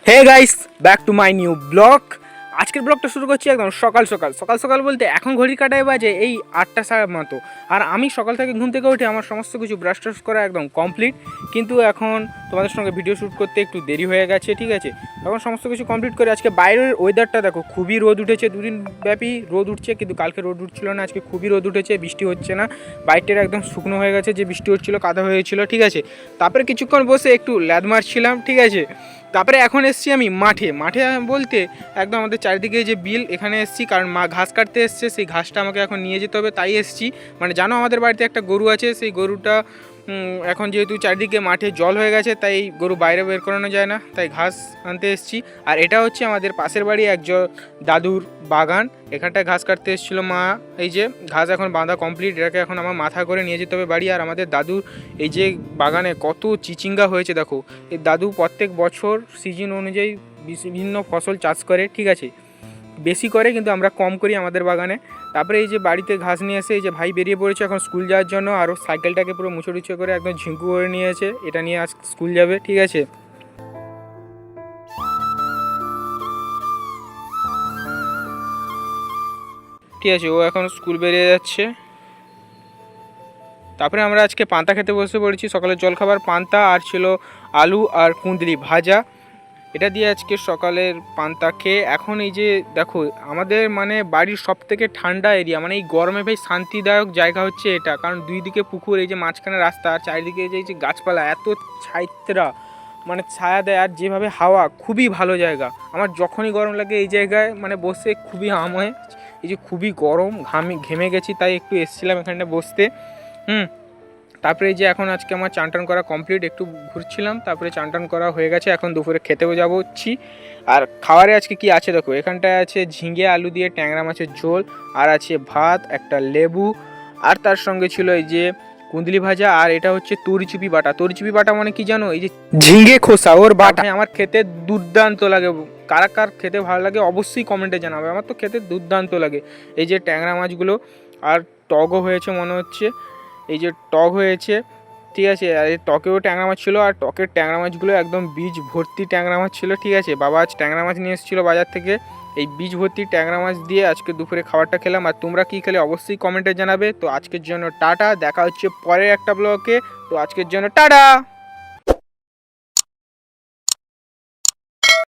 Hey guys, back to my new blog. আজকের ব্লগটা শুরু করছি একদম সকাল সকাল সকাল সকাল বলতে এখন ঘড়ির কাটায় বাজে এই 8টা মতো। আর আমি সকাল থেকে ঘুম থেকে উঠে আমার সমস্ত কিছু ব্রাশ ট্রাশ করা একদম কমপ্লিট, কিন্তু এখন তোমাদের সঙ্গে ভিডিও শ্যুট করতে একটু দেরি হয়ে গেছে, ঠিক আছে। এখন সমস্ত কিছু কমপ্লিট করে আজকে বাইরের ওয়েদারটা দেখো, খুবই রোদ উঠেছে, দুদিন ব্যাপী রোদ উঠছে, কিন্তু কালকে রোদ উঠছিল না, আজকে খুবই রোদ উঠেছে, বৃষ্টি হচ্ছে না, বাইকটা একদম শুকনো হয়ে গেছে, যে বৃষ্টি হচ্ছিলো কাদা হয়েছিল, ঠিক আছে। তারপরে কিছুক্ষণ বসে একটু ল্যাদ মারছিলাম, ঠিক আছে। তারপরে এখন এসছি আমি মাঠে মাঠে বলতে একদম আমাদের চারিদিকে যে বিল, এখানে এসছি কারণ মা ঘাস কাটতে এসছে, সেই ঘাসটা আমাকে এখন নিয়ে যেতে হবে, তাই এসছি। মানে জানো আমাদের বাড়িতে একটা গরু আছে, সেই গরুটা এখন যেহেতু চারিদিকে মাঠে জল হয়ে গেছে, তাই গরু বাইরে বের করানো যায় না, তাই ঘাস আনতে এসছি। আর এটা হচ্ছে আমাদের পাশের বাড়ি একজন দাদুর বাগান, এখানটায় ঘাস কাটতে এসেছিলো মা। এই যে ঘাস এখন বাঁধা কমপ্লিট, এটাকে এখন আমার মাথা করে নিয়ে যেতে হবে বাড়ি। আর আমাদের দাদুর এই যে বাগানে কত চিচিঙ্গা হয়েছে দেখো, এই দাদু প্রত্যেক বছর সিজন অনুযায়ী বিভিন্ন ফসল চাষ করে, ঠিক আছে। বেশি করে, কিন্তু আমরা কম করি আমাদের বাগানে। তারপরে এই যে বাড়িতে ঘাস নিয়ে এসে এই যে ভাই বেরিয়ে পড়েছে এখন স্কুল যাওয়ার জন্য, আরও সাইকেলটাকে পুরো মুছে করে একদম ঝিঙ্কু করে নিয়েছে, এটা নিয়ে আজ স্কুল যাবে, ঠিক আছে। ঠিক আছে, ও এখন স্কুল বেরিয়ে যাচ্ছে। তারপরে আমরা আজকে পান্তা খেতে বসে পড়েছি, সকালের জলখাবার পান্তা, আর ছিল আলু আর কুঁদরি ভাজা, এটা দিয়ে আজকে সকালের পান্তা খেয়ে এখন এই যে দেখো আমাদের মানে বাড়ির সব থেকে ঠান্ডা এরিয়া, মানে এই গরমে ভাই শান্তিদায়ক জায়গা হচ্ছে এটা, কারণ দুই দিকে পুকুর, এই যে মাঝখানে রাস্তা, আর চারিদিকে যে গাছপালা, এত ছাইত্রা, মানে ছায়া দেয়, আর যেভাবে হাওয়া, খুবই ভালো জায়গা। আমার যখনই গরম লাগে এই জায়গায় মানে বসে খুবই আরাম হয়। এই যে খুবই গরম, ঘেমে গেছি, তাই একটু এসেছিলাম এখানটা বসতে। তারপরে এই যে এখন আজকে আমার চান টান করা কমপ্লিট, একটু ঘুরছিলাম, তারপরে চান টান করা হয়ে গেছে, এখন দুপুরে খেতেও যাচ্ছি। আর খাবারে আজকে কি আছে দেখো, এখানটায় আছে ঝিঙে আলু দিয়ে ট্যাংরা মাছের ঝোল, আর আছে ভাত, একটা লেবু, আর তার সঙ্গে ছিল এই যে কুঁদলি ভাজা, আর এটা হচ্ছে তরিচুপি বাটা। তরিচুপি বাটা মানে কি জানো, এই যে ঝিঙে খোসা ওর বাটা। আমার খেতে দুর্দান্ত লাগে, কার কার খেতে ভালো লাগে অবশ্যই কমেন্টে জানাবে, আমার তো খেতে দুর্দান্ত লাগে। এই যে ট্যাংরা মাছগুলো, আর টকও হয়েছে মনে হচ্ছে, এই যে টক হয়েছে, ঠিক আছে। আর এই টকেও ট্যাংরা মাছ ছিল, আর টকের ট্যাংরা মাছগুলো একদম বীজ ভর্তি ট্যাংরা মাছ ছিল, ঠিক আছে। বাবা আজ ট্যাংরা মাছ নিয়ে এসেছিলো বাজার থেকে, এই বীজ ভর্তি ট্যাংরা মাছ দিয়ে আজকে দুপুরে খাবারটা খেলাম। আর তোমরা কী খেলে অবশ্যই কমেন্টে জানাবে। তো আজকের জন্য টাটা, দেখা হচ্ছে পরের একটা ব্লগে। তো আজকের জন্য টাটা।